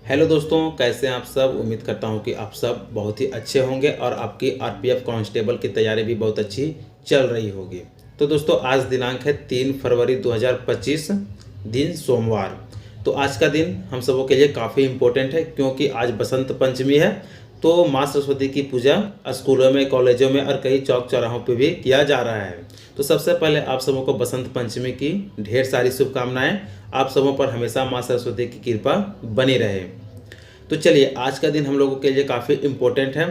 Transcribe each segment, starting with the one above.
Hello दोस्तों, कैसे हैं आप सब। उम्मीद करता हूं कि आप सब बहुत ही अच्छे होंगे और आपकी आरपीएफ कांस्टेबल की तैयारी भी बहुत अच्छी चल रही होगी। तो दोस्तों, आज दिनांक है 3 फरवरी 2025, दिन सोमवार। तो आज का दिन हम सबों के लिए काफ़ी इम्पोर्टेंट है क्योंकि आज बसंत पंचमी है। तो माँ सरस्वती की पूजा स्कूलों में, कॉलेजों में और कई चौक चौराहों पर भी किया जा रहा है। तो सबसे पहले आप सबों को बसंत पंचमी की ढेर सारी शुभकामनाएं। आप सबों पर हमेशा माँ सरस्वती की कृपा बनी रहे। तो चलिए, आज का दिन हम लोगों के लिए काफ़ी इम्पोर्टेंट है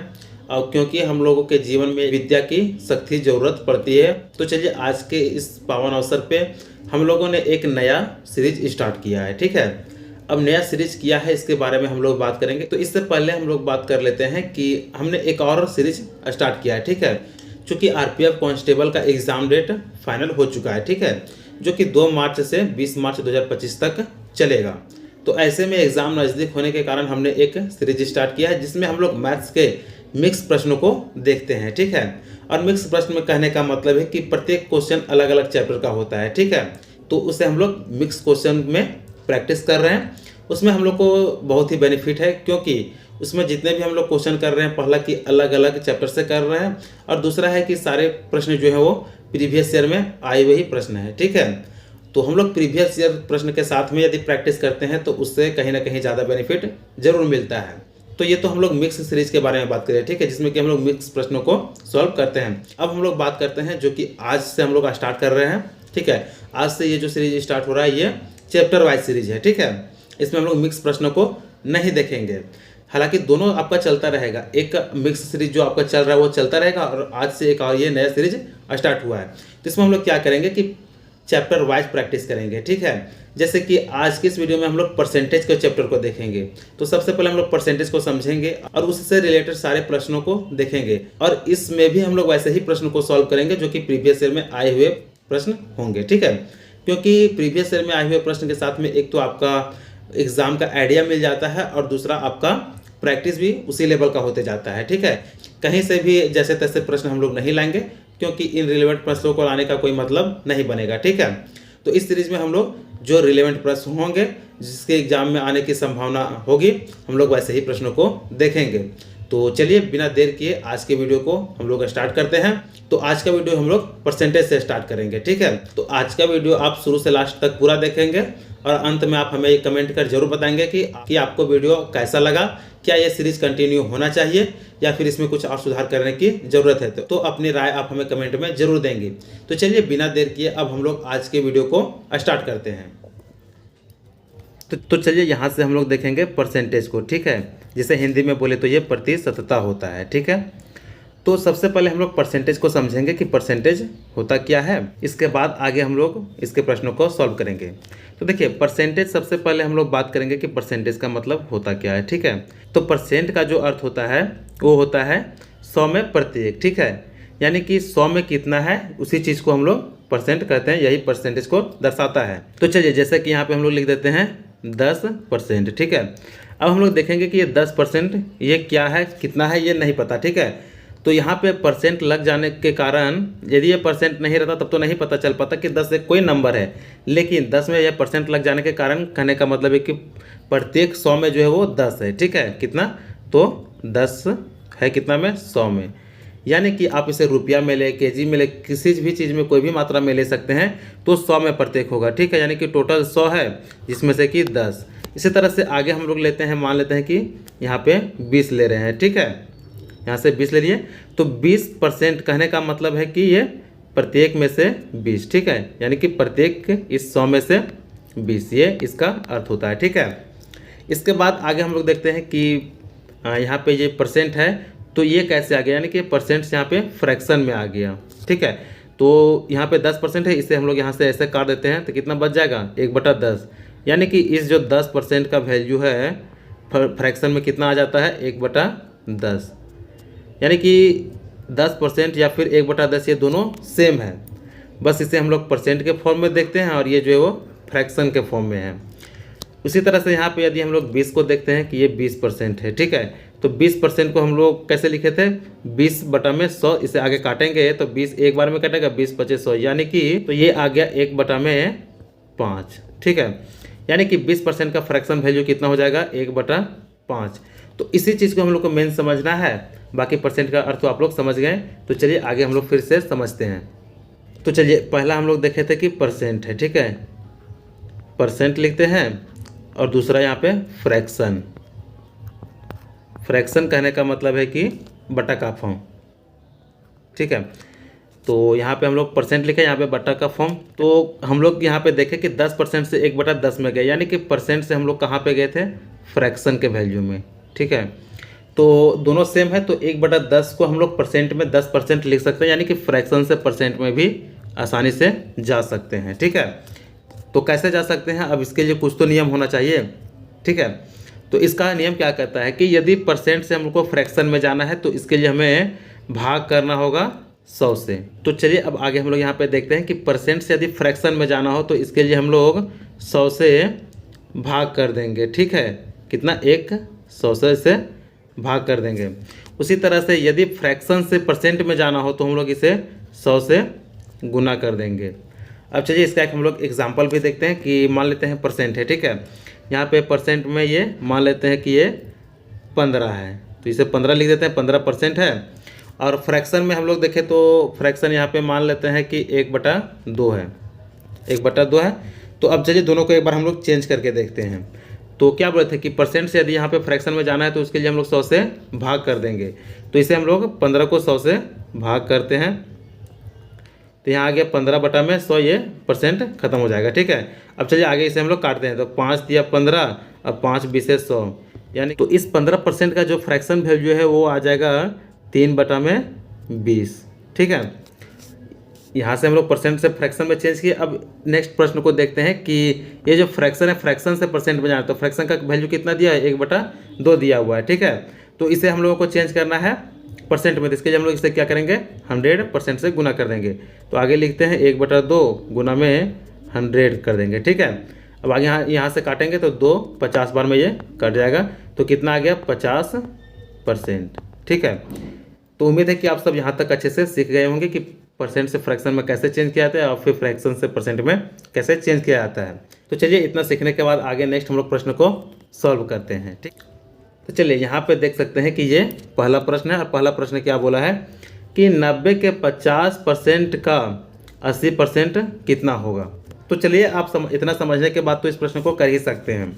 और क्योंकि हम लोगों के जीवन में विद्या की सख्त ज़रूरत पड़ती है। तो चलिए, आज के इस पावन अवसर पे हम लोगों ने एक नया सीरीज स्टार्ट किया है। ठीक है, अब नया सीरीज किया है, इसके बारे में हम लोग बात करेंगे। तो इससे पहले हम लोग बात कर लेते हैं कि हमने एक और सीरीज स्टार्ट किया है। ठीक है, चूँकि आरपीएफ कांस्टेबल का एग्ज़ाम डेट फाइनल हो चुका है। ठीक है, जो कि 2 मार्च से 20 मार्च 2025 तक चलेगा। तो ऐसे में एग्ज़ाम नज़दीक होने के कारण हमने एक सीरीज स्टार्ट किया है जिसमें हम लोग मैथ्स के मिक्स प्रश्नों को देखते हैं। ठीक है, और मिक्स प्रश्न में कहने का मतलब है कि प्रत्येक क्वेश्चन अलग अलग चैप्टर का होता है। ठीक है, तो उसे हम लोग मिक्स क्वेश्चन में प्रैक्टिस कर रहे हैं। उसमें हम लोग को बहुत ही बेनिफिट है क्योंकि उसमें जितने भी हम लोग क्वेश्चन कर रहे हैं, पहला कि अलग अलग चैप्टर से कर रहे हैं और दूसरा है कि सारे प्रश्न जो है वो प्रीवियस ईयर में आए हुए ही प्रश्न है। ठीक है, तो हम लोग प्रीवियस ईयर प्रश्न के साथ में यदि प्रैक्टिस करते हैं तो उससे कहीं ना कहीं ज़्यादा बेनिफिट जरूर मिलता है। तो ये तो हम लोग मिक्स सीरीज के बारे में बात करें। ठीक है, जिसमें कि हम लोग मिक्स प्रश्नों को सॉल्व करते हैं। अब हम लोग बात करते हैं जो कि आज से हम लोग स्टार्ट कर रहे हैं। ठीक है, आज से ये जो सीरीज स्टार्ट हो रहा है ये चैप्टर वाइज सीरीज है। ठीक है, इसमें हम लोग मिक्स प्रश्नों को नहीं देखेंगे। हालांकि दोनों आपका चलता रहेगा, एक मिक्स सीरीज जो आपका चल रहा है वो चलता रहेगा और आज से एक और ये नया सीरीज स्टार्ट हुआ है। तो इसमें हम लोग क्या करेंगे कि चैप्टर वाइज प्रैक्टिस करेंगे। ठीक है, जैसे कि आज की इस वीडियो में हम लोग परसेंटेज के चैप्टर को देखेंगे। तो सबसे पहले हम लोग परसेंटेज को समझेंगे और उससे रिलेटेड सारे प्रश्नों को देखेंगे और इसमें भी हम लोग वैसे ही प्रश्न को सॉल्व करेंगे जो कि प्रीवियस ईयर में आए हुए प्रश्न होंगे। ठीक है, क्योंकि प्रीवियस ईयर में आए हुए प्रश्न के साथ में एक तो आपका एग्जाम का आइडिया मिल जाता है और दूसरा आपका प्रैक्टिस भी उसी लेवल का होते जाता है। ठीक है, कहीं से भी जैसे तैसे प्रश्न हम लोग नहीं लाएंगे क्योंकि इन रिलेवेंट प्रश्नों को लाने का कोई मतलब नहीं बनेगा। ठीक है, तो इस सीरीज में हम लोग जो रिलेवेंट प्रश्न होंगे, जिसके एग्जाम में आने की संभावना होगी, हम लोग वैसे ही प्रश्नों को देखेंगे। तो चलिए, बिना देर किए आज के वीडियो को हम लोग स्टार्ट करते हैं। तो आज का वीडियो हम लोग परसेंटेज से स्टार्ट करेंगे। ठीक है, तो आज का वीडियो आप शुरू से लास्ट तक पूरा देखेंगे और अंत में आप हमें कमेंट कर जरूर बताएंगे कि आपको वीडियो कैसा लगा, क्या ये सीरीज कंटिन्यू होना चाहिए या फिर इसमें कुछ और सुधार करने की ज़रूरत है। तो अपनी राय आप हमें कमेंट में जरूर देंगे। तो चलिए, बिना देर किए अब हम लोग आज के वीडियो को स्टार्ट करते हैं। तो चलिए, यहाँ से हम लोग देखेंगे परसेंटेज को। ठीक है, जिसे हिंदी में बोले तो ये प्रतिशतता होता है। ठीक है, तो सबसे पहले हम लोग परसेंटेज को समझेंगे कि परसेंटेज होता क्या है, इसके बाद आगे हम लोग इसके प्रश्नों को सॉल्व करेंगे। तो देखिए, परसेंटेज सबसे पहले हम लोग बात करेंगे कि परसेंटेज का मतलब होता क्या है। ठीक है, तो परसेंट का जो अर्थ होता है वो होता है 100 में प्रत्येक। ठीक है, यानी कि 100 में कितना है उसी चीज़ को हम लोग परसेंट कहते हैं, यही परसेंटेज को दर्शाता है। तो चलिए, जैसे कि यहाँ पे हम लोग लिख देते हैं 10%। ठीक है, अब हम लोग देखेंगे कि ये 10% ये क्या है, कितना है, ये नहीं पता। ठीक है, तो यहाँ पे परसेंट लग जाने के कारण यदि ये परसेंट नहीं रहता तब तो नहीं पता चल पाता कि 10 एक कोई नंबर है, लेकिन 10 में यह परसेंट लग जाने के कारण कहने का मतलब है कि प्रत्येक 100 में जो है वो 10 है। ठीक है, कितना, तो 10 है कितना में, 100 में। यानी कि आप इसे रुपया में ले, केजी में ले, किसी भी चीज़ में कोई भी मात्रा में ले सकते हैं तो 100 में प्रत्येक होगा। ठीक है, यानी कि टोटल 100 है जिसमें से कि 10। इसी तरह से आगे हम लोग लेते हैं, मान लेते हैं कि यहाँ पे 20 ले रहे हैं। ठीक है, यहाँ से 20 ले लिए तो 20% कहने का मतलब है कि ये प्रत्येक में से 20। ठीक है, यानी कि प्रत्येक इस 100 में से 20, ये इसका अर्थ होता है। ठीक है, इसके बाद आगे हम लोग देखते हैं कि यहाँ पे ये परसेंट है तो ये कैसे आ गया, यानी कि परसेंट यहाँ पे फ्रैक्शन में आ गया। ठीक है, तो यहाँ पे 10% है, इसे हम लोग यहाँ से ऐसे काट देते हैं तो कितना बच जाएगा, 1/10। यानी कि इस जो 10% का वैल्यू है फ्रैक्शन में कितना आ जाता है, 1/10। यानी कि 10% या फिर 1/10 ये दोनों सेम है, बस इसे हम लोग परसेंट के फॉर्म में देखते हैं और ये जो है वो फ्रैक्शन के फॉर्म में है। उसी तरह से यहाँ पे यदि हम लोग 20 को देखते हैं कि ये 20% है। ठीक है, तो 20% को हम लोग कैसे लिखे थे, 20/100। इसे आगे काटेंगे तो 20 एक बार में कटेगा, 20 × 5 = 100, यानी कि तो ये आ गया 1/5। ठीक है, यानी कि 20% का फ्रैक्शन वैल्यू कितना हो जाएगा 1/5। तो इसी चीज़ को हम लोग को मेन समझना है, बाकी परसेंट का अर्थ तो आप लोग समझ गए। तो चलिए आगे हम लोग फिर से समझते हैं। तो चलिए पहला हम लोग देखे थे कि परसेंट है, ठीक है, परसेंट लिखते हैं, और दूसरा यहाँ पे फ्रैक्शन। फ्रैक्शन कहने का मतलब है कि बटा का फॉर्म, ठीक है। तो यहाँ पे हम लोग परसेंट लिखे, यहाँ पे बटा का फॉर्म। तो हम लोग यहाँ पे देखें कि 10% से 1/10 में गए, यानी कि परसेंट से हम लोग कहाँ पे गए थे, फ्रैक्शन के वैल्यू में, ठीक है। तो दोनों सेम है, तो 1/10 को हम लोग परसेंट में 10% लिख सकते हैं, यानी कि फ्रैक्शन से परसेंट में भी आसानी से जा सकते हैं, ठीक है। तो कैसे जा सकते हैं, अब इसके लिए कुछ तो नियम होना चाहिए, ठीक है। तो इसका नियम क्या कहता है कि यदि परसेंट से हम लोग को फ्रैक्शन में जाना है तो इसके लिए हमें भाग करना होगा 100 से। तो चलिए अब आगे हम लोग यहाँ पे देखते हैं कि परसेंट से यदि फ्रैक्शन में जाना हो तो इसके लिए हम लोग 100 से भाग कर देंगे, ठीक है। कितना, 100 से भाग कर देंगे। उसी तरह से यदि फ्रैक्शन से परसेंट में जाना हो तो हम लोग इसे 100 से गुना कर देंगे। अब चलिए इसका एक हम लोग एग्जाम्पल भी देखते हैं कि मान लेते हैं परसेंट है, ठीक है। यहाँ पे परसेंट में ये मान लेते हैं कि ये 15 है, तो इसे 15 लिख देते हैं, 15% है। और फ्रैक्शन में हम लोग देखें तो फ्रैक्शन यहाँ पे मान लेते हैं कि 1/2 है, 1/2 है। तो अब चलिए दोनों को एक बार हम लोग चेंज करके देखते हैं। तो क्या बोले थे कि परसेंट से यदि यहाँ पे फ्रैक्शन में जाना है तो उसके लिए हम लोग 100 से भाग कर देंगे। तो इसे हम लोग 15 को 100 से भाग करते हैं, तो यहाँ आ गया 15/100, ये परसेंट खत्म हो जाएगा, ठीक है। अब चलिए आगे इसे हम लोग काटते हैं, तो 5 दिया 15 और 5 बीसे 100, यानी तो इस 15% का जो फ्रैक्शन वैल्यू है वो आ जाएगा 3/20, ठीक है। यहाँ से हम लोग परसेंट से फ्रैक्शन में चेंज किए। अब नेक्स्ट प्रश्न को देखते हैं कि ये जो फ्रैक्शन है, फ्रैक्शन से परसेंट में जाना है, तो फ्रैक्शन का वैल्यू कितना दिया है, 1/2 दिया हुआ है, ठीक है। तो इसे हम लोगों को चेंज करना है परसेंट में, तो इसके लिए हम लोग इसे क्या करेंगे, 100% से गुना कर देंगे। तो आगे लिखते हैं 1/2 गुना में 100 कर देंगे, ठीक है। अब आगे यहाँ से काटेंगे तो 2 50 बार में ये कट जाएगा, तो कितना आ गया 50%, ठीक है। तो उम्मीद है कि आप सब यहाँ तक अच्छे से सीख गए होंगे कि परसेंट से फ्रैक्शन में कैसे चेंज किया जाता है और फिर फ्रैक्शन से परसेंट में कैसे चेंज किया जाता है। तो चलिए इतना सीखने के बाद आगे नेक्स्ट हम लोग प्रश्न को सॉल्व करते हैं, ठीक। तो चलिए यहाँ पे देख सकते हैं कि ये पहला प्रश्न है, और पहला प्रश्न क्या बोला है कि 90 के 50% का 80% कितना होगा। तो चलिए आप इतना समझने के बाद तो इस प्रश्न को कर ही सकते हैं।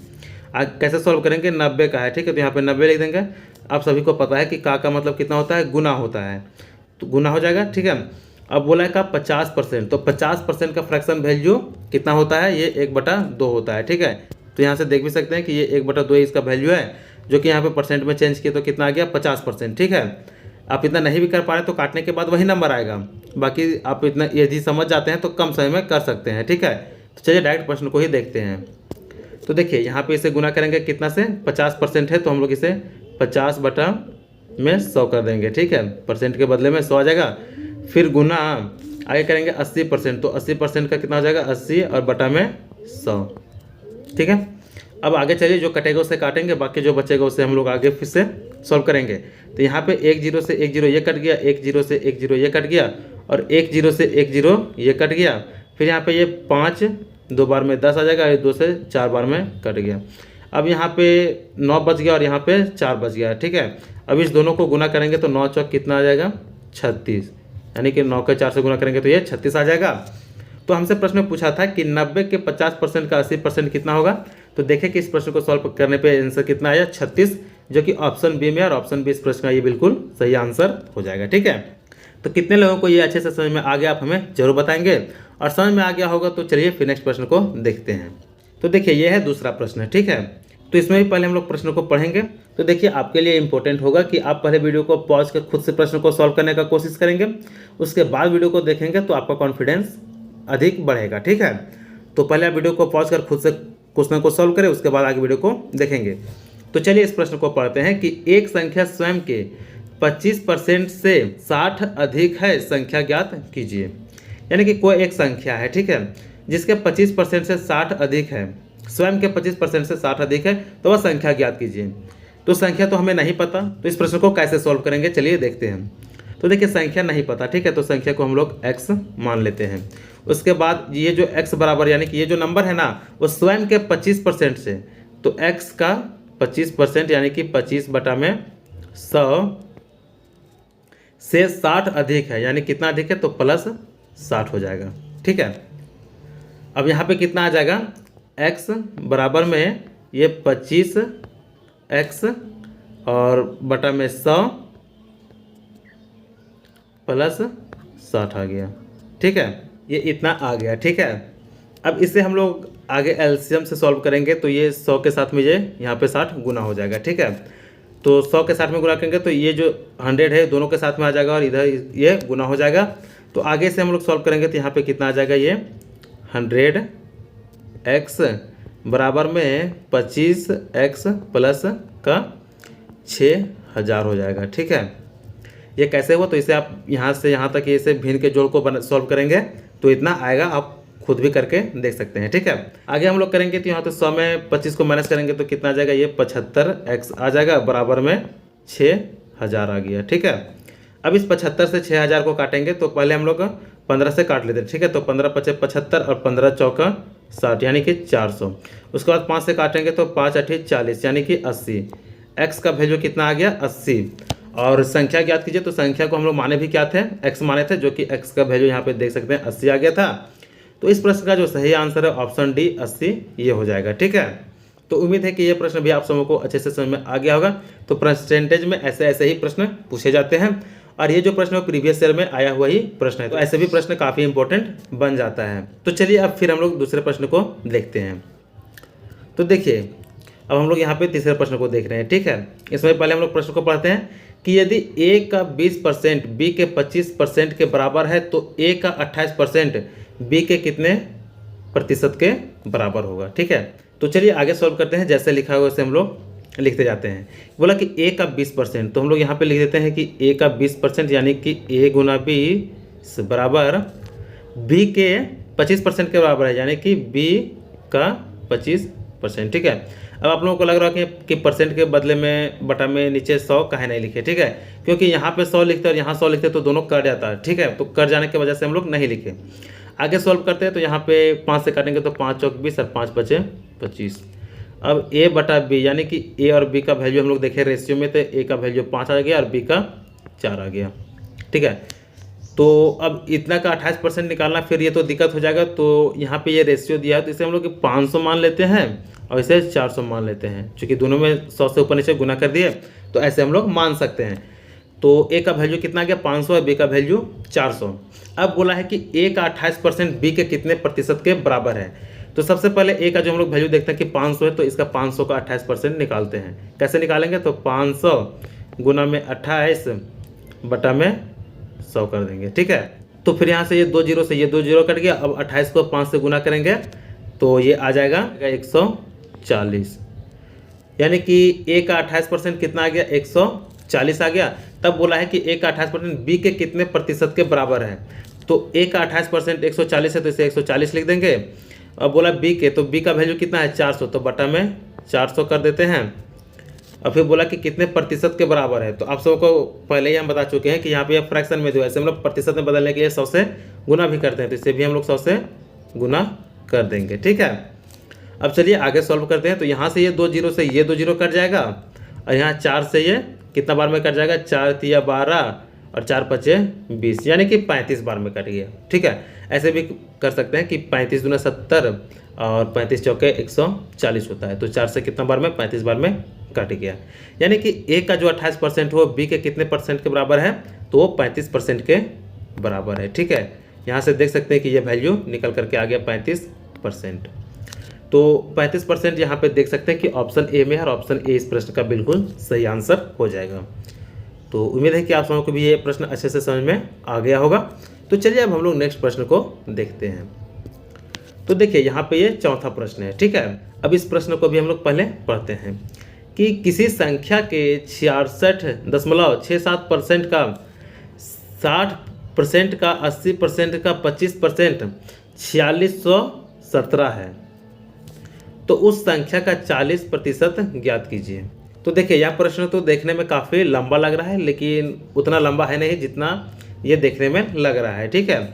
आज कैसे सॉल्व करेंगे, 90 का है, ठीक है, तो यहाँ पे 90 लिख देंगे। आप सभी को पता है कि का मतलब कितना होता है, गुना होता है, तो गुना हो जाएगा, ठीक है। अब बोला है का 50%, तो 50% का फ्रैक्शन वैल्यू कितना होता है, ये 1/2 होता है, ठीक है। तो यहाँ से देख भी सकते हैं कि ये 1/2 इसका वैल्यू है, जो कि यहाँ पे परसेंट में चेंज किए तो कितना आ गया 50%, ठीक है। आप इतना नहीं भी कर पा रहे तो काटने के बाद वही नंबर आएगा, बाकी आप इतना यदि समझ जाते हैं तो कम समय में कर सकते हैं, ठीक है। तो चलिए डायरेक्ट प्रश्न को ही देखते हैं। तो देखिए यहाँ पे इसे गुना करेंगे कितना से, 50% है तो हम लोग इसे 50/100 कर देंगे, ठीक है। परसेंट के बदले में 100 आ जाएगा। फिर गुना आगे करेंगे 80%, तो 80% का कितना हो जाएगा 80 और बटा में 100, ठीक है। अब आगे चलिए जो कटेगा उसे काटेंगे, बाकी जो बचेगा उसे हम लोग आगे फिर से सॉल्व करेंगे। तो यहाँ पे 1 0 से 1 0 ये कट गया, 1 0 से 1 0 ये कट गया, और 1 0 से 1 0 ये कट गया। फिर यहाँ पे ये 5 2 बार में 10 आ जाएगा, ये 2 से 4 बार में कट गया। अब यहाँ पे 9 बच गया और यहाँ पे 4 बच गया, ठीक है। अब इस दोनों को गुना करेंगे तो 9 चौक कितना आ जाएगा 36, यानी कि 9 के 4 से गुना करेंगे तो ये 36 आ जाएगा। तो हमसे प्रश्न में पूछा था कि 90 के 50% का 80% कितना होगा। तो देखें कि इस प्रश्न को सॉल्व करने पे आंसर कितना आया 36, जो कि ऑप्शन बी में, और ऑप्शन बी इस प्रश्न का ये बिल्कुल सही आंसर हो जाएगा, ठीक है। तो कितने लोगों को ये अच्छे से समझ में आ गया आप हमें जरूर बताएंगे, और समझ में आ गया होगा तो चलिए फिर नेक्स्ट प्रश्न को देखते हैं। तो देखिए ये है दूसरा प्रश्न, ठीक है। तो इसमें भी पहले हम लोग प्रश्न को पढ़ेंगे। तो देखिए आपके लिए इंपॉर्टेंट होगा कि आप पहले वीडियो को पॉज कर खुद से प्रश्न को सॉल्व करने का कोशिश करेंगे, उसके बाद वीडियो को देखेंगे तो आपका कॉन्फिडेंस अधिक बढ़ेगा, ठीक है। तो पहले आप वीडियो को पॉज कर खुद से क्वेश्चन को सॉल्व करें, उसके बाद आगे वीडियो को देखेंगे। तो चलिए इस प्रश्न को पढ़ते हैं कि एक संख्या स्वयं के 25% से 60 अधिक है, संख्या ज्ञात कीजिए। यानी कि कोई एक संख्या है, ठीक है, जिसके 25% से 60 अधिक है, स्वयं के 25% से 60 अधिक है, तो वह संख्या ज्ञात कीजिए। तो संख्या तो हमें नहीं पता, तो इस प्रश्न को कैसे सॉल्व करेंगे चलिए देखते हैं। तो देखिए संख्या नहीं पता, ठीक है, तो संख्या को हम लोग x मान लेते हैं। उसके बाद ये जो x बराबर यानी कि ये जो नंबर है ना वो स्वयं के 25% से, तो x का 25% यानी कि 25/100 से 60 अधिक है, यानी कितना अधिक है तो +60 हो जाएगा। ठीक है, अब यहाँ पे कितना आ जाएगा, x बराबर में ये 25x और बटा में 100 +60 आ गया। ठीक है, ये इतना आ गया। ठीक है, अब इसे हम लोग आगे एलसीएम से सॉल्व करेंगे, तो ये 100 के साथ में ये यहाँ पे 60 गुना हो जाएगा। ठीक है, तो 100 के साथ में गुना करेंगे तो ये जो 100 है दोनों के साथ में आ जाएगा और इधर ये गुना हो जाएगा। तो आगे से हम लोग सॉल्व करेंगे तो यहाँ पे कितना आ जाएगा, ये 100x बराबर में 25x प्लस का 6000 हो जाएगा। ठीक है, ये कैसे हुआ, तो इसे आप यहाँ से यहाँ तक इसे भिन्न के जोड़ को सॉल्व करेंगे तो इतना आएगा, आप खुद भी करके देख सकते हैं। ठीक है, आगे हम लोग करेंगे तो यहाँ तो 100 में 25 को माइनस करेंगे तो कितना आ जाएगा, ये 75x आ जाएगा बराबर में 6000 आ गया। ठीक है, अब इस 75 से 6000 को काटेंगे तो पहले हम लोग 15 से काट लेते हैं। ठीक है, तो 15 × 5 = 75 और 15 × 4 = 60 यानी कि 400। उसके बाद 5 से काटेंगे तो 5 × 8 = 40 यानी कि 80। x का वैल्यू कितना आ गया, 80। और संख्या ज्ञात कीजिए, तो संख्या को हम लोग माने भी क्या थे, x माने थे, जो कि x का वैल्यू यहाँ पे देख सकते हैं 80 आ गया था। तो इस प्रश्न का जो सही आंसर है ऑप्शन डी 80 ये हो जाएगा। ठीक है, तो उम्मीद है कि ये प्रश्न भी आप सबों को अच्छे से समझ में आ गया होगा। तो परसेंटेज में ऐसे ही प्रश्न पूछे जाते हैं और ये जो प्रश्न है प्रीवियस ईयर में आया हुआ ही प्रश्न है, तो ऐसे भी प्रश्न काफ़ी इंपॉर्टेंट बन जाता है। तो चलिए अब फिर हम लोग दूसरे प्रश्न को देखते हैं। तो देखिए अब हम लोग यहाँ पे तीसरे प्रश्न को देख रहे हैं। ठीक है, इसमें पहले हम लोग प्रश्न को पढ़ते हैं कि यदि a का 20% b के 25% के बराबर है तो a का 28% b के कितने प्रतिशत के बराबर होगा। ठीक है, तो चलिए आगे सॉल्व करते हैं, जैसे लिखा हुआ वैसे हम लोग लिखते जाते हैं। बोला कि a का 20%, तो हम लोग यहाँ पे लिख देते हैं कि a का 20% यानी कि a गुना 20 बराबर b के 25% के बराबर है, यानी कि b का 25%। ठीक है, अब आप लोगों को लग रहा है कि परसेंट के बदले में बटा में नीचे 100 काहे नहीं लिखे। ठीक है, क्योंकि यहाँ पे 100 लिखते और यहाँ 100 लिखते तो दोनों कट जाता है। ठीक है, तो कट जाने की वजह से हम लोग नहीं लिखे। आगे सॉल्व करते हैं तो यहाँ पे 5 से काटेंगे तो 5 × 4 = 20 और 5 × 5 = 25। अब a बटा b यानी कि a और b का वैल्यू हम लोग देखे रेशियो में, तो a का वैल्यू 5 आ गया और b का 4 आ गया। ठीक है, तो अब इतना का 28% निकालना फिर ये तो दिक्कत हो जाएगा। तो यहाँ पे ये रेशियो दिया है तो इसे हम लोग 500 मान लेते हैं और इसे 400 मान लेते हैं, क्योंकि दोनों में 100 से ऊपर नीचे गुना कर दिए तो ऐसे हम लोग मान सकते हैं। तो a का वैल्यू कितना आ गया 500 और b का वैल्यू 400। अब बोला है कि a का 28% b के कितने प्रतिशत के बराबर है। तो सबसे पहले a का जो हम लोग वैल्यू देखते हैं कि 500 है, तो इसका 500 का 28% निकालते हैं। कैसे निकालेंगे, तो 500 गुना में 28 बटा में 100 कर देंगे। ठीक है, तो फिर यहाँ से ये 2 जीरो से ये 2 जीरो कट गया। अब 28 को 5 से गुना करेंगे तो ये आ जाएगा 140, यानी कि a का 28% कितना आ गया 140 आ गया। तब बोला है कि a का 28% b के कितने प्रतिशत के बराबर है। तो a का 28% 140 है तो इसे 140 लिख देंगे। अब बोला b के, तो b का वैल्यू कितना है 400, तो बटा में 400 कर देते हैं। और फिर बोला कि कितने प्रतिशत के बराबर है। तो आप सबको पहले ही हम बता चुके हैं कि यहाँ पे फ्रैक्शन में जो है, ऐसे हम लोग प्रतिशत में बदलने के लिए 100 से गुना भी करते हैं, तो इसे भी हम लोग 100 से गुना कर देंगे। ठीक है, अब चलिए आगे सॉल्व करते हैं। तो यहाँ से ये 2 जीरो से ये 2 जीरो कट जाएगा और यहाँ 4 से ये कितना बार में कट जाएगा, 4 × 3 = 12 और 4 × 5 = 20, यानी कि 35 बार में कट गया। ठीक है, ऐसे भी कर सकते हैं कि 35 दूना 70 और 35 चौके 140 होता है। तो 4 से कितना बार में 35 बार में कट गया, यानी कि a का जो 28% हो b के कितने परसेंट के बराबर है, तो वो 35% के बराबर है। ठीक है, यहाँ से देख सकते हैं कि ये वैल्यू निकल करके आ गया 35%। तो 35% यहाँ पे देख सकते हैं कि ऑप्शन ए में है और ऑप्शन ए इस प्रश्न का बिल्कुल सही आंसर हो जाएगा। तो उम्मीद है कि आप सबको भी ये प्रश्न अच्छे से समझ में आ गया होगा। तो चलिए अब हम लोग नेक्स्ट प्रश्न को देखते हैं। तो देखिए यहाँ पे ये चौथा प्रश्न है। ठीक है, अब इस प्रश्न को भी हम लोग पहले पढ़ते हैं कि किसी संख्या के 66.67% का 60% का 80% का 25% 4617 है, तो उस संख्या का 40% ज्ञात कीजिए। तो देखिए यह प्रश्न तो देखने में काफ़ी लंबा लग रहा है, लेकिन उतना लंबा है नहीं जितना ये देखने में लग रहा है। ठीक है,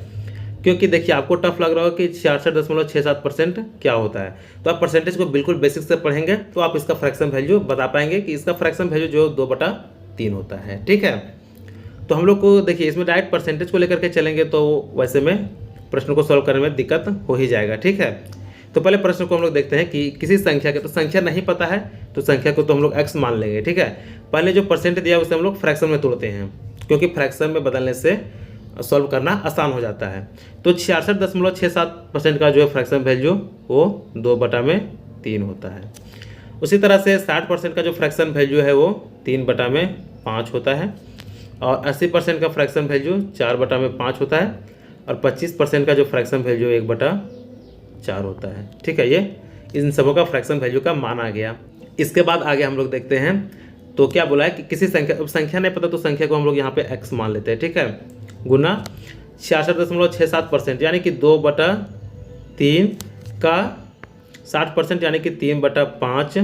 क्योंकि देखिए आपको टफ लग रहा हो कि 66.67% क्या होता है, तो आप परसेंटेज को बिल्कुल बेसिक से पढ़ेंगे तो आप इसका फ्रैक्शन वैल्यू बता पाएंगे कि इसका फ्रैक्शन वैल्यू जो 2/3 होता है। ठीक है, तो हम लोग को देखिए इसमें डायरेक्ट परसेंटेज को लेकर के चलेंगे तो वैसे में प्रश्न को सॉल्व करने में दिक्कत हो ही जाएगा। ठीक है, तो पहले प्रश्न को हम लोग देखते हैं कि किसी संख्या के, तो संख्या नहीं पता है तो संख्या को तो हम लोग x मान लेंगे। ठीक है, पहले जो परसेंट दिया उसे हम लोग फ्रैक्शन में तोड़ते हैं, क्योंकि फ्रैक्शन में बदलने से सॉल्व करना आसान हो जाता है। तो 66.67% का जो है फ्रैक्शन वैल्यू वो 2/3 होता है। उसी तरह से 60% का जो फ्रैक्शन वैल्यू है वो 3/5 होता है, और 80% का फ्रैक्शन वैल्यू 4/5 होता है, और 25% का जो फ्रैक्शन वैल्यू 1/4 होता है। ठीक है, ये इन सबों का फ्रैक्शन वैल्यू का मान आ गया। इसके बाद आगे हम लोग देखते हैं, तो क्या बोला है कि किसी संख्या नहीं पता तो संख्या को हम लोग यहाँ पे x मान लेते हैं। ठीक है, गुना 66.67% यानी कि 2/3 का 60% यानी कि 3/5,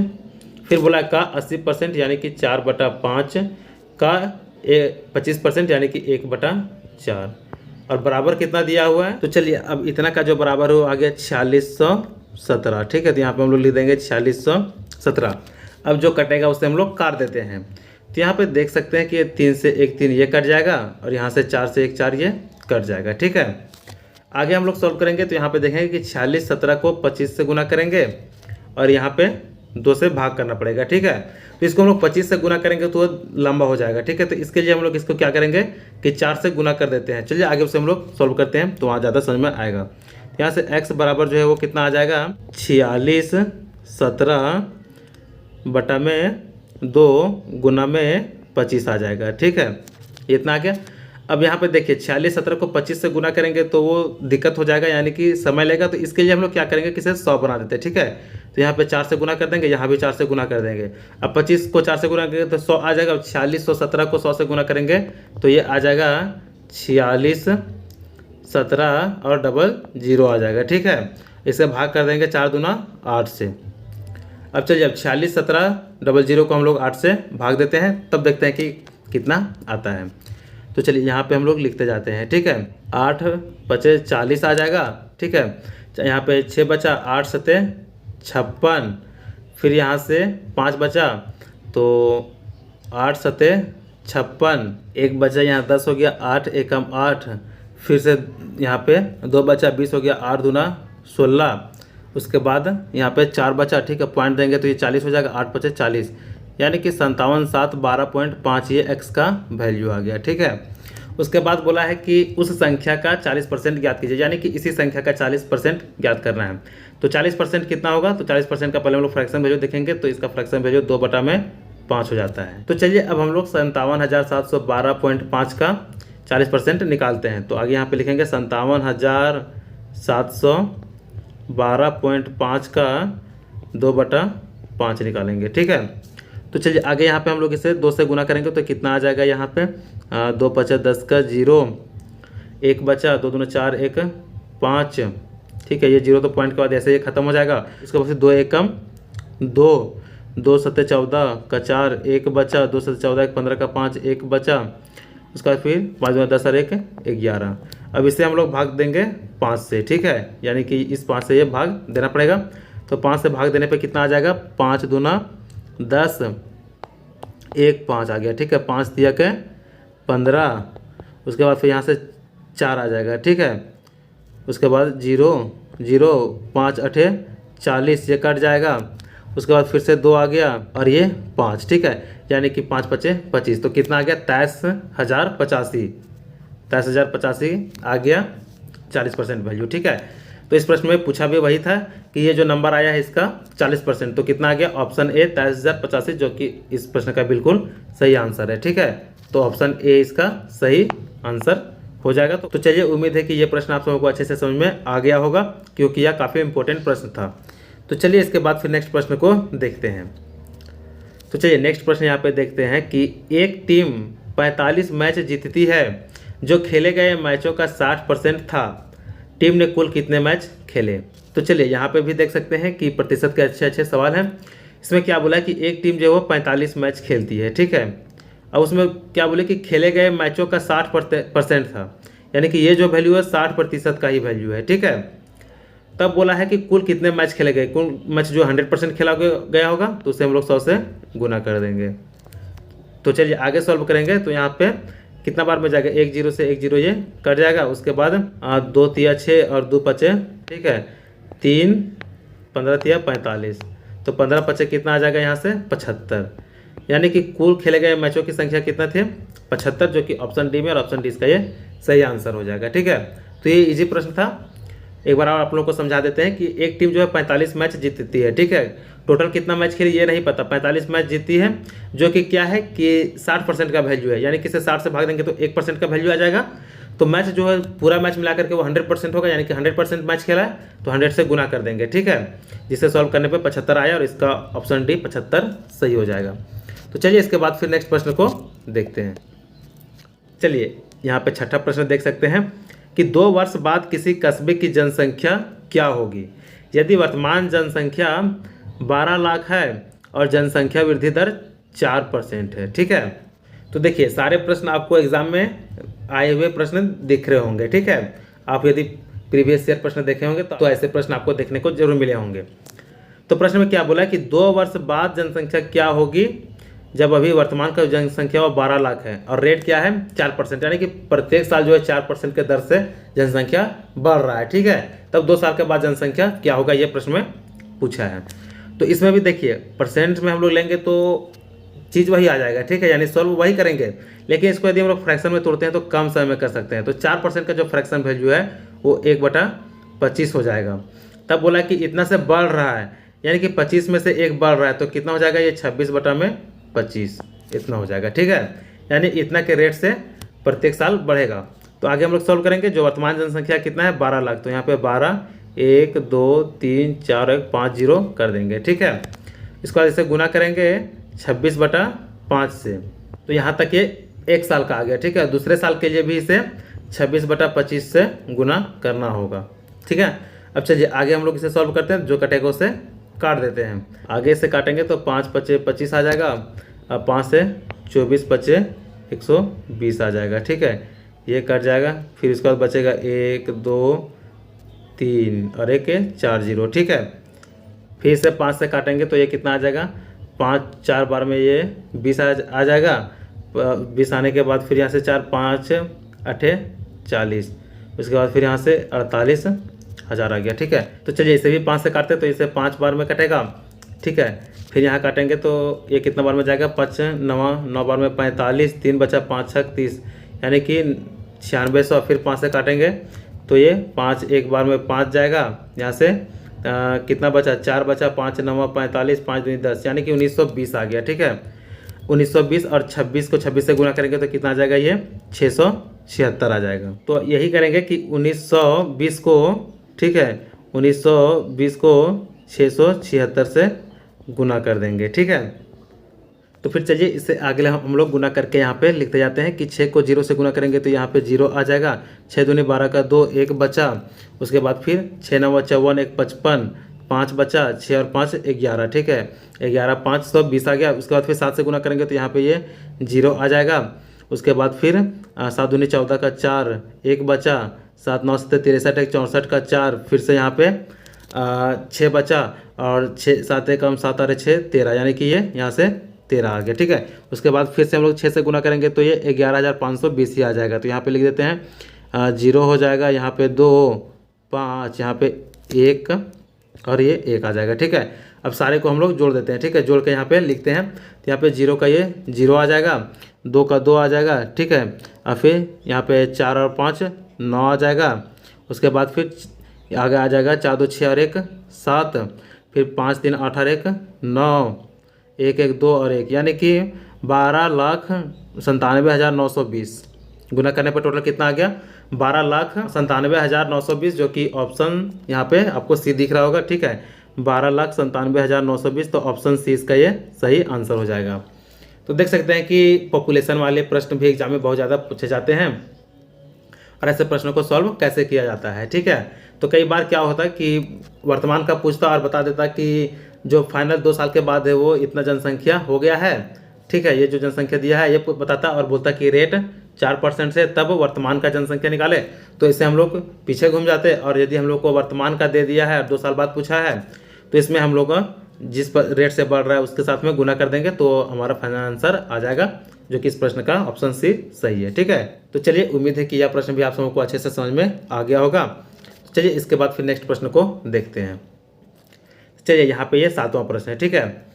फिर बोला का 80% यानी कि 4/5 का 25% यानी कि 1/4, और बराबर कितना दिया हुआ है। तो चलिए अब इतना का जो बराबर हो आ गया 4617। ठीक है, तो यहाँ पे हम लोग लिख देंगे 4617। अब जो कटेगा उसे हम लोग काट देते हैं, तो यहाँ पे देख सकते हैं कि 3 से 1 3 ये कट जाएगा, और यहाँ से 4 से 1 4 ये कट जाएगा। ठीक है, आगे हम लोग सॉल्व करेंगे तो यहाँ पे देखेंगे कि 4617 को 25 से गुना करेंगे, और यहाँ पे 2 से भाग करना पड़ेगा। ठीक है, तो इसको हम लोग 25 से गुना करेंगे तो लंबा हो जाएगा। ठीक है, तो इसके लिए हम लोग इसको क्या करेंगे कि 4 से गुना कर देते हैं। चलिए आगे उसे हम लोग सॉल्व करते हैं तो वहाँ ज़्यादा समझ में आएगा। यहाँ से x बराबर जो है वो कितना आ जाएगा, 4617/2 गुना में 25 आ जाएगा। ठीक है, इतना आ गया। अब यहाँ पे देखिए 4617 को 25 से गुना करेंगे तो वो दिक्कत हो जाएगा, यानी कि समय लेगा, तो इसके लिए हम लोग क्या करेंगे कि इसे 100 बना देते हैं। ठीक है, तो यहाँ पे 4 से गुना कर देंगे, यहाँ भी 4 से गुना कर देंगे। अब 25 को 4 से गुना करेंगे तो 100 आ जाएगा। 4617 को 100 से गुना करेंगे तो ये आ जाएगा 4617 और 00 आ जाएगा। ठीक है, इसे भाग कर देंगे 4 दूना 8 से। अब चलिए अब 4617 को हम लोग 8 से भाग देते हैं, तब देखते हैं कि कितना आता है। तो चलिए यहाँ पे हम लोग लिखते जाते हैं। ठीक है, 8 बचे 40 आ जाएगा। ठीक है, यहाँ पे 6 बचा, 8 सते 56, फिर यहाँ से 5 बचा तो 8 सते 56, 1 बचा, यहाँ 10 हो गया, 8 एकम 8, फिर से यहाँ पे 2 बचा, 20 हो गया, 8 दूना 16, उसके बाद यहाँ पे 4 बचा। ठीक है, पॉइंट देंगे तो ये 40 हो जाएगा, 8 बचे 40, यानी कि 57,712.5 ये x का वैल्यू आ गया। ठीक है, उसके बाद बोला है कि उस संख्या का 40% ज्ञात कीजिए, यानी कि इसी संख्या का 40% ज्ञात करना है। तो 40% कितना होगा, तो 40% का पहले हम लोग फ्रैक्शन वैल्यू देखेंगे, तो इसका फ्रैक्शन वैल्यू 2/5 हो जाता है। तो चलिए अब हम लोग 57,712.5 का 40% निकालते हैं। तो आगे यहाँ पे लिखेंगे 57,712.5 का 2/5 निकालेंगे। ठीक है, तो चलिए आगे यहाँ पे हम लोग इसे 2 से गुना करेंगे तो कितना आ जाएगा, यहाँ पे 2 बचा 10 का 0, 1 बचा, 2 दूना 4, 1 5। ठीक है, ये 0 तो पॉइंट के बाद ऐसे ये खत्म हो जाएगा। इसके बाद 2 एकम 2, 2 सत्ते 14 का 4, 1 बचा, 2 सत्ते 14 1 15 का 5, 1 बचा, उसका फिर 5 दूना 10 और 1 11। अब इसे हम लोग भाग देंगे 5 से। ठीक है, यानी कि इस 5 से ये भाग देना पड़ेगा, तो 5 से भाग देने पे कितना आ जाएगा, 5 दूना 10, 1 5 आ गया। ठीक है, 5 दिया के 15, उसके बाद फिर यहाँ से 4 आ जाएगा। ठीक है, उसके बाद 0 0 5 8 40 ये कट जाएगा, उसके बाद फिर से 2 आ गया और ये 5। ठीक है, यानी कि 5 बचे 25, तो कितना आ गया 23,085, 23,085 आ गया 40% वैल्यू। ठीक है, तो इस प्रश्न में पूछा भी वही था कि ये जो नंबर आया है इसका 40%, तो कितना आ गया ऑप्शन ए 23,085, जो कि इस प्रश्न का बिल्कुल सही आंसर है। ठीक है, तो ऑप्शन ए इसका सही आंसर हो जाएगा। तो चलिए उम्मीद है कि ये प्रश्न आप सबको अच्छे से समझ में आ गया होगा, क्योंकि यह काफ़ी इंपॉर्टेंट प्रश्न था। तो चलिए इसके बाद फिर नेक्स्ट प्रश्न को देखते हैं। तो चलिए नेक्स्ट प्रश्न यहाँ पे देखते हैं कि एक टीम 45 मैच जीतती है, जो खेले गए मैचों का 60% था, टीम ने कुल कितने मैच खेले। तो चलिए यहाँ पे भी देख सकते हैं कि प्रतिशत के अच्छे अच्छे सवाल हैं। इसमें क्या बोला है कि एक टीम जो है वो 45 मैच खेलती है। ठीक है, अब उसमें क्या बोले कि खेले गए मैचों का 60% था, यानी कि ये जो वैल्यू है 60% का ही वैल्यू है, ठीक है। तब बोला है कि कुल कितने मैच खेले गए, कुल मैच जो 100% खेला गया होगा तो उसे हम लोग 100 से गुना कर देंगे। तो चलिए आगे सॉल्व करेंगे। तो यहाँ पे कितना बार में जाएगा, 1 0 से 1 0 ये कट जाएगा। उसके बाद 2 तिया 6 और 2 पचे, ठीक है, 3 15 तिया 45। तो 15 पचे कितना आ जाएगा यहाँ से 75, यानी कि कुल खेले गए मैचों की संख्या कितना थे 75, जो कि ऑप्शन डी में, और ऑप्शन डी इसका ये सही आंसर हो जाएगा, ठीक है। तो ये इजी प्रश्न था। एक बार और आप लोगों को समझा देते हैं कि एक टीम जो है 45 मैच जीतती है, ठीक है। टोटल कितना मैच खेली ये नहीं पता, 45 मैच जीती है, जो कि क्या है कि 60% का वैल्यू है, यानी कि इसे 60 से भाग देंगे तो 1% का वैल्यू आ जाएगा। तो मैच जो है पूरा मैच मिला करके वो 100% होगा, यानी कि 100% मैच खेला है तो 100 से गुना कर देंगे, ठीक है। जिसे सॉल्व करने पे 75 आया और इसका ऑप्शन डी 75 सही हो जाएगा। तो चलिए इसके बाद फिर नेक्स्ट प्रश्न को देखते हैं। चलिए यहाँ पे छठा प्रश्न देख सकते हैं कि 2 वर्ष बाद किसी कस्बे की जनसंख्या क्या होगी यदि वर्तमान जनसंख्या 12 लाख है और जनसंख्या वृद्धि दर 4% है, ठीक है। तो देखिए सारे प्रश्न आपको एग्जाम में आए हुए प्रश्न दिख रहे होंगे, ठीक है। आप यदि प्रीवियस ईयर प्रश्न देखे होंगे तो ऐसे प्रश्न आपको देखने को जरूर मिले होंगे। तो प्रश्न में क्या बोला है कि 2 वर्ष बाद जनसंख्या क्या होगी जब अभी वर्तमान का जनसंख्या वो 12 लाख है और रेट क्या है 4%, यानी कि प्रत्येक साल जो है 4% के दर से जनसंख्या बढ़ रहा है, ठीक है। तब 2 साल के बाद जनसंख्या क्या होगा ये प्रश्न में पूछा है। तो इसमें भी देखिए परसेंट में हम लोग लेंगे तो चीज़ वही आ जाएगा, ठीक है, यानी सॉल्व वही करेंगे। लेकिन इसको यदि हम लोग फ्रैक्शन में तोड़ते हैं तो कम समय में कर सकते हैं। तो 4% का जो फ्रैक्शन वैल्यू है वो 1/25 हो जाएगा। तब बोला कि इतना से बढ़ रहा है, यानी कि 25 में से 1 बढ़ रहा है, तो कितना हो जाएगा ये 26/25 इतना हो जाएगा, ठीक है। यानी इतना के रेट से प्रत्येक साल बढ़ेगा। तो आगे हम लोग सॉल्व करेंगे। जो वर्तमान जनसंख्या कितना है 12 लाख, तो यहाँ पे 12 1 2 3 4 1 5 0 कर देंगे, ठीक है। इसके बाद इसे गुना करेंगे 26/5 से, तो यहाँ तक ये 1 साल का आ गया, ठीक है। दूसरे साल के लिए भी इसे 26/25 से गुना करना होगा, ठीक है। अब चलिए आगे हम लोग इसे सॉल्व करते हैं। जो कटेगा उसे काट देते हैं। आगे से काटेंगे तो 5 5 25 आ जाएगा, अब 5 से 24 5 120 आ जाएगा, ठीक है। ये कट जाएगा, फिर इसके बाद बचेगा 1 2 3 और 1 4 0, ठीक है। फिर से 5 से काटेंगे तो ये कितना आ जाएगा 5 4 बार में ये 20 आ जाएगा। 20 आने के बाद फिर यहाँ से 4 5 8 40, उसके बाद फिर यहाँ से 48,000 आ गया, ठीक है। तो चलिए इसे भी 5 से काटते तो इसे 5 बार में कटेगा, ठीक है। फिर यहाँ काटेंगे तो ये कितना बार में जाएगा 5 9 बार में 45, 3 बचा 5 6 30, यानी कि 9600। फिर 5 से काटेंगे तो ये 5 एक बार में 5 जाएगा, यहाँ से कितना बचा 4 बचा 5 9 45 5 2 10, यानी कि 1920 आ गया, ठीक है। 1920 और 26 को 26 से गुना करेंगे तो कितना आ जाएगा ये 676 आ जाएगा। तो यही करेंगे कि 1920 को, ठीक है, 1920 को 676 से गुना कर देंगे, ठीक है। तो फिर चलिए इससे आगे हम लोग गुना करके यहाँ पे लिखते जाते हैं कि 6 को 0 से गुना करेंगे तो यहाँ पे 0 आ जाएगा। 6 दूनी 12 का 2 1 बचा, उसके बाद फिर 6 9 54 1 55 5 बचा, 6 और 5 11, ठीक है। 11 5 120 आ गया। उसके बाद फिर 7 से गुना करेंगे तो यहाँ पे ये 0 आ जाएगा। उसके बाद फिर 7 दूनी 14 का 4 1 बचा, 7 9 7 63 1 64 का 4, फिर से यहाँ पे 6 बचा और 6 7 1 7 और 6 13, यानी कि ये यहाँ से 13 आ गया, ठीक है। उसके बाद फिर से हम लोग 6 से गुना करेंगे तो ये 11,520 ही आ जाएगा। तो यहाँ पे लिख देते हैं 0 हो जाएगा, यहाँ पे 2 5, यहाँ पे 1 और ये 1 आ जाएगा, ठीक है। अब सारे को हम लोग जोड़ देते हैं, ठीक है। जोड़ के यहाँ पे लिखते हैं तो यहाँ पे 0 का ये 0 आ जाएगा, 2 का 2 आ जाएगा, ठीक है। और फिर यहाँ पे 4 और 5 9 आ जाएगा। उसके बाद फिर आगे आ जाएगा 4 2 6 और 1 7, फिर 5 3 8 और 1 9, 1 1 2 और 1, यानी कि 12,97,920 गुना करने पर टोटल कितना आ गया 12,97,920, जो कि ऑप्शन यहाँ पे आपको सी दिख रहा होगा, ठीक है। 12,97,920, तो ऑप्शन सी इसका ये सही आंसर हो जाएगा। तो देख सकते हैं कि पॉपुलेशन वाले प्रश्न भी एग्जाम में बहुत ज़्यादा पूछे जाते हैं और ऐसे प्रश्नों को सॉल्व कैसे किया जाता है, ठीक है। तो कई बार क्या होता है कि वर्तमान का पूछता और बता देता कि जो फाइनल 2 साल के बाद है वो इतना जनसंख्या हो गया है, ठीक है। ये जो जनसंख्या दिया है ये बताता और बोलता कि रेट 4% से तब वर्तमान का जनसंख्या निकाले, तो इसे हम लोग पीछे घूम जाते। और यदि हम लोग को वर्तमान का दे दिया है और 2 साल बाद पूछा है, तो इसमें हम लोग जिस रेट से बढ़ रहा है उसके साथ में गुना कर देंगे, तो हमारा फाइनल आंसर आ जाएगा, जो कि इस प्रश्न का ऑप्शन सी सही है। ठीक है, तो चलिए उम्मीद है कि यह प्रश्न भी आप सबको अच्छे से समझ में आ गया होगा। चलिए इसके बाद फिर नेक्स्ट प्रश्न को देखते हैं। चलिए यहाँ पे ये 7वां प्रश्न है। ठीक है,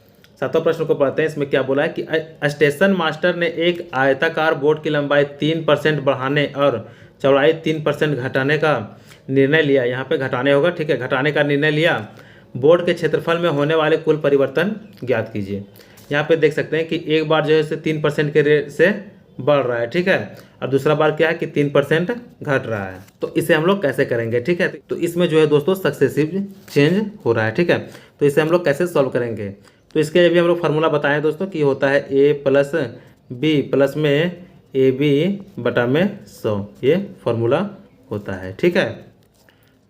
7वां प्रश्न को पढ़ते हैं। इसमें क्या बोला है कि स्टेशन मास्टर ने एक आयताकार बोर्ड की लंबाई 3% बढ़ाने और चौड़ाई 3% घटाने का निर्णय लिया। यहाँ पे घटाने होगा। ठीक है, घटाने का निर्णय लिया। बोर्ड के क्षेत्रफल में होने वाले कुल परिवर्तन ज्ञात कीजिए। यहाँ पे देख सकते हैं कि एक बार जो है इसे 3% के रेट से बढ़ रहा है। ठीक है, और दूसरा बार क्या है कि 3% घट रहा है। तो इसे हम लोग कैसे करेंगे? ठीक है, तो इसमें जो है दोस्तों सक्सेसिव चेंज हो रहा है। ठीक है, तो इसे हम लोग कैसे सॉल्व करेंगे? तो इसके भी हम लोग फार्मूला बताएं दोस्तों कि होता है a प्लस बी प्लस में ए बी बटा में 100, ये फार्मूला होता है। ठीक है,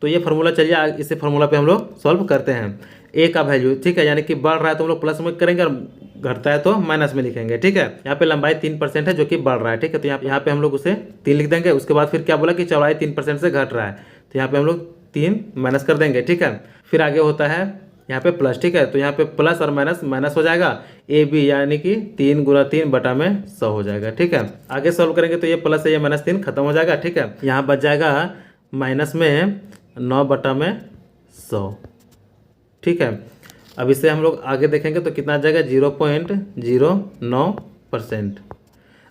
तो ये फार्मूला चलिए इसे फार्मूला पे हम लोग सॉल्व करते हैं। ए का वैल्यू, ठीक है, यानी कि बढ़ रहा है तो हम लोग प्लस में करेंगे और घटता है तो माइनस में लिखेंगे। ठीक है, यहाँ पे लंबाई 3% है जो कि बढ़ रहा है। ठीक है, तो यहाँ पे हम लोग उसे 3 लिख देंगे। उसके बाद फिर क्या बोला कि चौड़ाई 3% से घट रहा है, तो यहाँ पे हम लोग 3 माइनस कर देंगे। ठीक है, फिर आगे होता है यहाँ पे प्लस। ठीक है, तो यहाँ पे प्लस और माइनस माइनस हो जाएगा। ए बी यानी कि 3 गुना 3 बटा में 100 हो जाएगा। ठीक है, आगे सॉल्व करेंगे तो ये प्लस है, ये माइनस 3 खत्म हो जाएगा। ठीक है, यहाँ बच जाएगा माइनस में 9 बटा में 100। ठीक है, अब इसे हम लोग आगे देखेंगे तो कितना आ जाएगा 0.09%।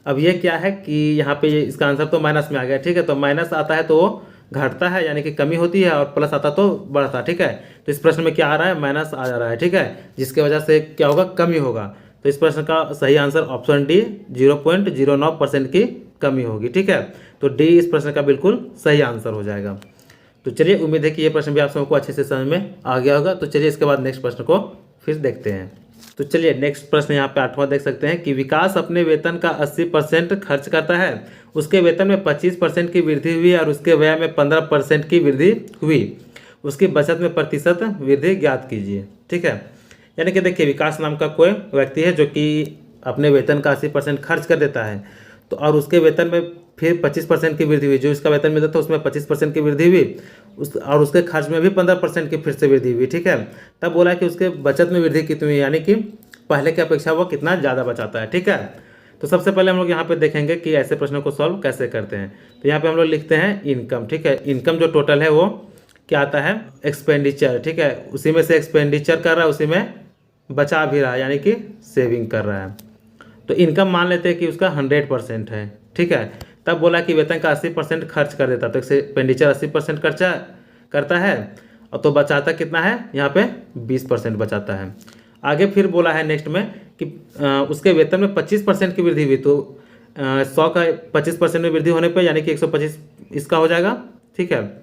अब ये क्या है कि यहाँ पे ये इसका आंसर तो माइनस में आ गया। ठीक है, तो माइनस आता है तो वो घटता है यानी कि कमी होती है, और प्लस आता तो बढ़ता। ठीक है, तो इस प्रश्न में क्या आ रहा है? माइनस आ जा रहा है। ठीक है, जिसकी वजह से क्या होगा? कमी होगा। तो इस प्रश्न का सही आंसर ऑप्शन डी 0.09% की कमी होगी। ठीक है, तो डी इस प्रश्न का बिल्कुल सही आंसर हो जाएगा। तो चलिए उम्मीद है कि ये प्रश्न भी आप सबको अच्छे से समझ में आ गया होगा। तो चलिए इसके बाद नेक्स्ट प्रश्न को फिर देखते हैं। तो चलिए नेक्स्ट प्रश्न यहाँ पे 8वां देख सकते हैं कि विकास अपने वेतन का 80% खर्च करता है, उसके वेतन में 25% की वृद्धि हुई और उसके व्यय में 15% की वृद्धि हुई, उसकी बचत में प्रतिशत वृद्धि ज्ञात कीजिए। ठीक है, यानी कि देखिए विकास नाम का कोई व्यक्ति है जो कि अपने वेतन का 80% खर्च कर देता है, तो और उसके वेतन में फिर 25% की वृद्धि हुई। जो इसका वेतन मिलता था उसमें 25% की वृद्धि हुई, और उसके खर्च में भी 15% की फिर से वृद्धि हुई। ठीक है, तब बोला कि उसके बचत में वृद्धि कितनी हुई, यानी कि पहले की अपेक्षा वो कितना ज़्यादा बचाता है। ठीक है, तो सबसे पहले हम लोग यहाँ पे देखेंगे कि ऐसे प्रश्नों को सॉल्व कैसे करते हैं। तो यहाँ पे हम लोग लिखते हैं इनकम। ठीक है, इनकम जो टोटल है वो क्या आता है? एक्सपेंडिचर। ठीक है, उसी में से एक्सपेंडिचर कर रहा है, उसी में बचा भी रहा है, यानी कि सेविंग कर रहा है। तो इनकम मान लेते हैं कि उसका 100% है। ठीक है, तब बोला कि वेतन का 80% खर्च कर देता, तो एक्सपेंडिचर 80% खर्चा करता है, और तो बचाता कितना है? यहाँ पे 20% बचाता है। आगे फिर बोला है नेक्स्ट में कि उसके वेतन में 25% की वृद्धि हुई, तो 100 का 25% में वृद्धि होने पे यानी कि 125 इसका हो जाएगा। ठीक है,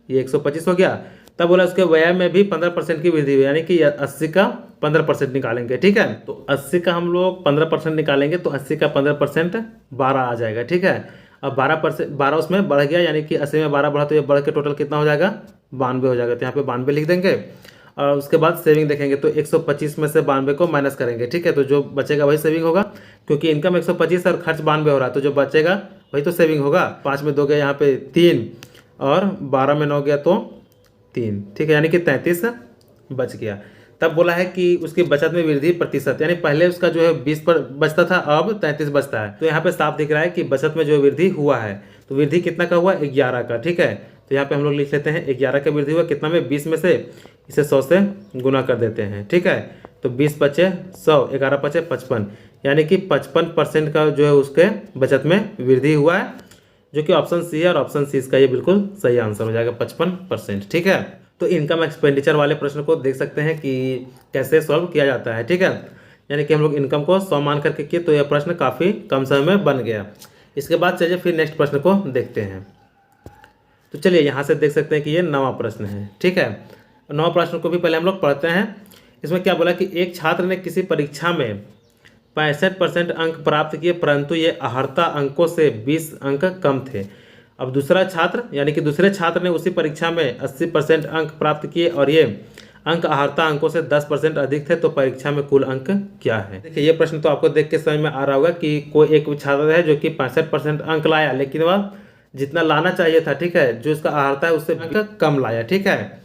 ये 125 हो गया। तब बोला उसके व्यय में भी 15% की वृद्धि हुई, यानी कि 80 का 15% निकालेंगे। ठीक है, तो 80 का हम लोग 15% निकालेंगे तो 80 का 15% 12 आ जाएगा। ठीक है, अब 12% उसमें बढ़ गया, यानी कि 80 में 12 बढ़ा तो ये बढ़ के टोटल कितना हो जाएगा? 92 हो जाएगा। तो यहाँ पे 92 लिख देंगे, और उसके बाद सेविंग देखेंगे तो 125 में से 92 को माइनस करेंगे। ठीक है, तो जो बचेगा वही सेविंग होगा, क्योंकि इनकम 125 और खर्च 92 हो रहा है, तो जो बचेगा वही तो सेविंग होगा। 5 में 2 गया यहाँ पे 3, और 12 में 9 गया तो 3। ठीक है, यानी कि 33 बच गया। तब बोला है कि उसकी बचत में वृद्धि प्रतिशत, यानी पहले उसका जो है 20 पर बचता था, अब 33 बचता है। तो यहाँ पे साफ दिख रहा है कि बचत में जो वृद्धि हुआ है, तो वृद्धि कितना का हुआ? 11 का। ठीक है, तो यहाँ पे हम लोग लिख लेते हैं 11 का वृद्धि हुआ, कितना में? 20 में से इसे 100 से गुना कर देते हैं। ठीक है, तो 20 बचे 100, 11 बचे 55, यानी कि 55% का जो है उसके बचत में वृद्धि हुआ है, जो कि ऑप्शन सी है, और ऑप्शन सी इसका ये बिल्कुल सही आंसर हो जाएगा 55%। ठीक है, तो इनकम एक्सपेंडिचर वाले प्रश्न को देख सकते हैं कि कैसे सॉल्व किया जाता है। ठीक है, यानी कि हम लोग इनकम को 100 मान करके किए, तो यह प्रश्न काफ़ी कम समय में बन गया। इसके बाद चलिए फिर नेक्स्ट प्रश्न को देखते हैं। तो चलिए यहाँ से देख सकते हैं कि ये 9वां प्रश्न है। ठीक है, 9वां प्रश्न को भी पहले हम लोग पढ़ते हैं। इसमें क्या बोला कि एक छात्र ने किसी परीक्षा में 65% अंक प्राप्त किए, परंतु ये अहर्ता अंकों से 20 अंक कम थे। अब दूसरा छात्र यानी कि दूसरे छात्र ने उसी परीक्षा में 80% अंक प्राप्त किए और ये अंक अहारता अंकों से 10% अधिक थे तो परीक्षा में कुल अंक क्या है। देखिए ये प्रश्न तो आपको देख के समझ में आ रहा होगा कि कोई एक छात्र है जो कि 65% अंक लाया, लेकिन वह जितना लाना चाहिए था, ठीक है, जो इसका अहारता है उससे अंक कम लाया, ठीक है।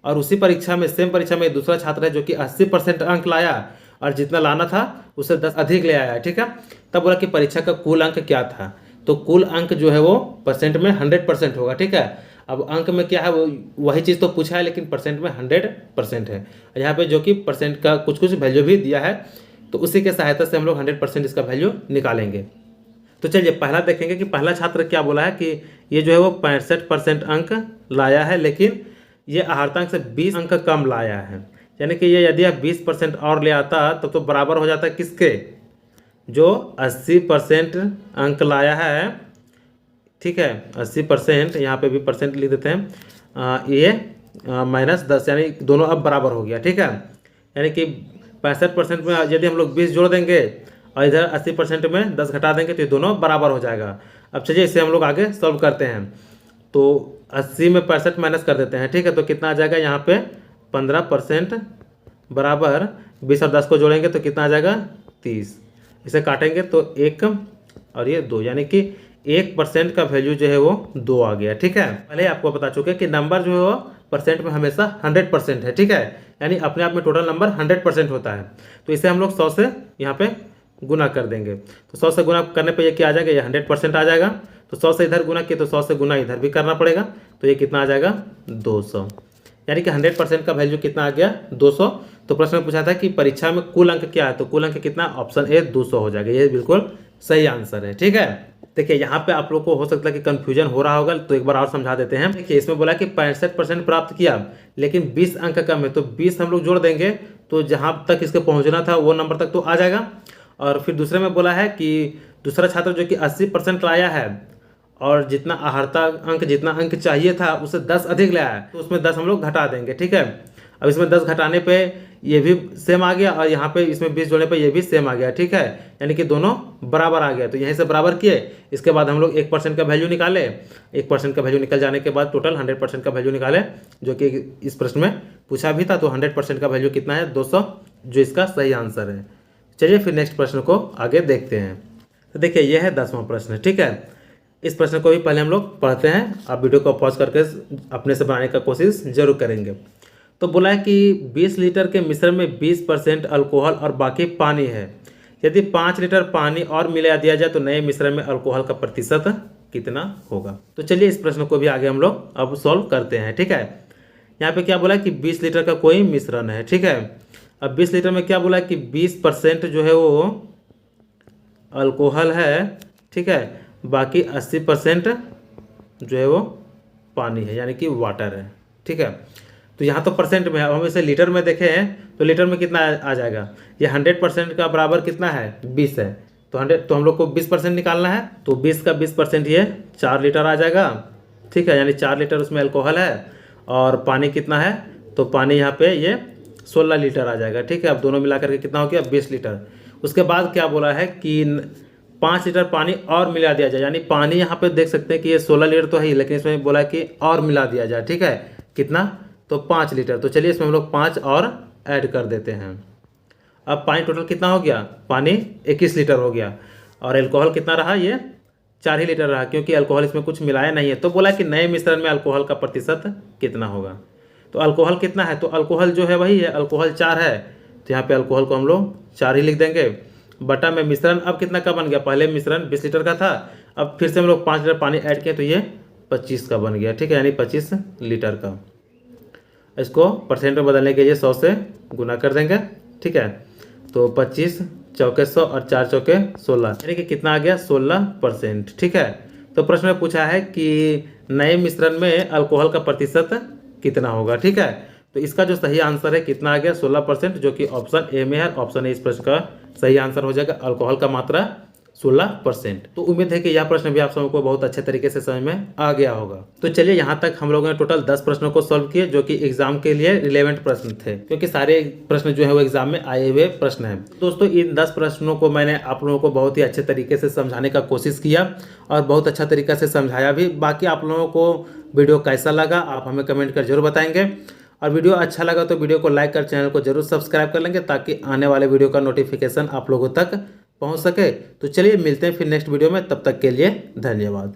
और उसी परीक्षा में, सेम परीक्षा में दूसरा छात्र है जो कि 80% अंक लाया और जितना लाना था उससे 10 अधिक ले आया, ठीक है। तब बोला कि परीक्षा का कुल अंक क्या था, तो कुल अंक जो है वो परसेंट में 100% होगा, ठीक है। अब अंक में क्या है, वो वही चीज़ तो पूछा है लेकिन परसेंट में 100% है। यहाँ पे जो कि परसेंट का कुछ कुछ वैल्यू भी दिया है, तो उसी के सहायता से हम लोग 100% इसका वैल्यू निकालेंगे। तो चलिए पहला देखेंगे कि पहला छात्र क्या बोला है कि ये जो है वो 65% अंक लाया है, लेकिन ये आहारतांक से 20 अंक कम लाया है। यानी कि ये यदि आप 20% और ले आता तो बराबर हो जाता किसके, जो 80% अंक लाया है, ठीक है। 80%, यहाँ पे भी परसेंट लिख देते हैं, ये -10, यानी दोनों अब बराबर हो गया, ठीक है। यानी कि 65% में यदि हम लोग 20 जोड़ देंगे और इधर 80% में 10 घटा देंगे तो ये दोनों बराबर हो जाएगा। अब चलिए इसे हम लोग आगे सॉल्व करते हैं। तो 80 में 65 माइनस कर देते हैं, ठीक है। तो कितना आ जाएगा यहाँ पे 15% बराबर 20 और 10 को जोड़ेंगे तो कितना आ जाएगा 30। इसे काटेंगे तो 1 और ये 2, यानी कि 1% का वैल्यू जो है वो 2 आ गया, ठीक है। पहले आपको बता चुके कि नंबर जो है वो परसेंट में हमेशा 100% है, ठीक है। यानी अपने आप में टोटल नंबर 100% होता है। तो इसे हम लोग 100 से यहाँ पे गुना कर देंगे, तो 100 से गुना करने पे ये क्या आ जाएगा, ये 100% आ जाएगा। तो 100 से इधर गुना किए तो 100 से गुना इधर भी करना पड़ेगा, तो ये कितना आ जाएगा 200। यानी कि 100% का वैल्यू कितना आ गया 200। तो प्रश्न में पूछा था कि परीक्षा में कुल अंक क्या है, तो कुल अंक कितना, ऑप्शन ए 200 हो जाएगा। ये बिल्कुल सही आंसर है, ठीक है। देखिए यहाँ पे आप लोग को हो सकता है कि कंफ्यूजन हो रहा होगा, तो एक बार और समझा देते हैं। देखिए इसमें बोला कि 65% प्राप्त किया लेकिन 20 अंक कम है, तो 20 हम लोग जोड़ देंगे तो जहाँ तक इसके पहुँचना था वो नंबर तक तो आ जाएगा। और फिर दूसरे में बोला है कि दूसरा छात्र जो कि 80% लाया है और जितना आहारता अंक, जितना अंक चाहिए था उससे 10 अधिक लाया है, तो उसमें 10 हम लोग घटा देंगे, ठीक है। अब इसमें 10 घटाने पे ये भी सेम आ गया और यहाँ पे इसमें 20 जोड़ने पे ये भी सेम आ गया, ठीक है। यानी कि दोनों बराबर आ गया। तो यहीं से बराबर किए, इसके बाद हम लोग 1% का वैल्यू निकाले। 1% का वैल्यू निकल जाने के बाद टोटल 100% का वैल्यू निकाले, जो कि इस प्रश्न में पूछा भी था। तो 100% का वैल्यू कितना है 200, जो इसका सही आंसर है। चलिए फिर नेक्स्ट प्रश्न को आगे देखते हैं। तो देखिए यह है 10वां प्रश्न, ठीक है। इस प्रश्न को भी पहले हम लोग पढ़ते हैं, आप वीडियो को पॉज करके अपने से बनाने का कोशिश जरूर करेंगे। तो बोला है कि 20 लीटर के मिश्रण में 20% अल्कोहल और बाकी पानी है। यदि 5 लीटर पानी और मिला दिया जाए तो नए मिश्रण में अल्कोहल का प्रतिशत कितना होगा। तो चलिए इस प्रश्न को भी आगे हम लोग अब सॉल्व करते हैं, ठीक है। यहाँ पे क्या बोला है कि 20 लीटर का कोई मिश्रण है, ठीक है। अब 20 लीटर में क्या बोला है कि 20% जो है वो अल्कोहल है, ठीक है। बाकी 80% जो है वो पानी है, यानी कि वाटर है, ठीक है। तो यहाँ तो परसेंट में है, अब हम इसे लीटर में देखें तो लीटर में कितना आ जाएगा, ये 100% का बराबर कितना है 20 है। तो 100, तो हम लोग को 20% निकालना है, तो 20 का 20% ये 4 लीटर आ जाएगा, ठीक है। यानी 4 लीटर उसमें अल्कोहल है और पानी कितना है, तो पानी यहाँ पे ये 16 लीटर आ जाएगा, ठीक है। अब दोनों मिला करके कितना हो गया 20 लीटर। उसके बाद क्या बोला है कि 5 लीटर पानी और मिला दिया जाए, यानी पानी यहाँ पे देख सकते हैं कि ये 16 लीटर तो है ही, लेकिन इसमें बोला है कि और मिला दिया जाए, ठीक है। कितना, तो 5 लीटर। तो चलिए इसमें हम लोग 5 और ऐड कर देते हैं। अब पानी टोटल कितना हो गया, पानी 21 लीटर हो गया और अल्कोहल कितना रहा, ये 4 ही लीटर रहा, क्योंकि अल्कोहल इसमें कुछ मिलाया नहीं है। तो बोला कि नए मिश्रण में अल्कोहल का प्रतिशत कितना होगा। तो अल्कोहल कितना है, तो अल्कोहल जो है वही है, अल्कोहल 4 है, तो यहाँ पे अल्कोहल को हम लोग 4 ही लिख देंगे। बटा में मिश्रण अब कितना का बन गया, पहले मिश्रण 20 लीटर का था, अब फिर से हम लोग 5 लीटर पानी ऐड किए तो ये 25 का बन गया, ठीक है। यानी 25 लीटर का। इसको परसेंट में बदलने के लिए 100 से गुना कर देंगे, ठीक है। तो 25 चौके 100 और 4 चौके 16, यानी कि कितना आ गया 16%, ठीक है। तो प्रश्न में पूछा है कि नए मिश्रण में अल्कोहल का प्रतिशत कितना होगा, ठीक है। तो इसका जो सही आंसर है कितना आ गया 16%, जो कि ऑप्शन ए में है। ऑप्शन ए इस प्रश्न का सही आंसर हो जाएगा, अल्कोहल का मात्रा 16%। तो उम्मीद है कि यह प्रश्न भी आप सबको को बहुत अच्छे तरीके से समझ में आ गया होगा। तो चलिए यहाँ तक हम लोगों ने टोटल 10 प्रश्नों को सॉल्व किए, जो कि एग्जाम के लिए रिलेवेंट प्रश्न थे, क्योंकि सारे प्रश्न जो है वो एग्जाम में आए हुए प्रश्न हैं। दोस्तों इन 10 प्रश्नों को मैंने आप लोगों को बहुत ही अच्छे तरीके से समझाने का कोशिश किया और बहुत अच्छा तरीका से समझाया भी। बाकी आप लोगों को वीडियो कैसा लगा आप हमें कमेंट कर जरूर बताएंगे। और वीडियो अच्छा लगा तो वीडियो को लाइक कर चैनल को जरूर सब्सक्राइब कर लेंगे ताकि आने वाले वीडियो का नोटिफिकेशन आप लोगों तक पहुंच सके। तो चलिए मिलते हैं फिर नेक्स्ट वीडियो में, तब तक के लिए धन्यवाद।